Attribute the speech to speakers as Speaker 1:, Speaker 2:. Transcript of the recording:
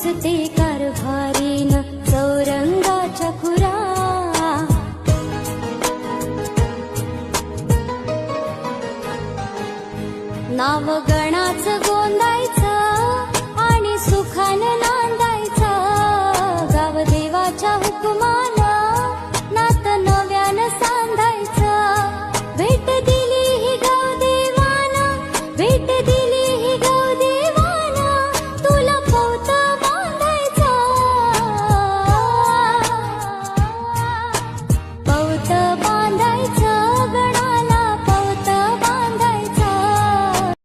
Speaker 1: पुसते कारभारीन चौरंगाच्या खुरा. नाव गणाचं गोंदायचं आणि सुखानं नांदायचं. गाव देवाच्या हुकुमानं नातं नव्यानं सांधायचं. भेट दिली ही गाव देवानं, भेट दिली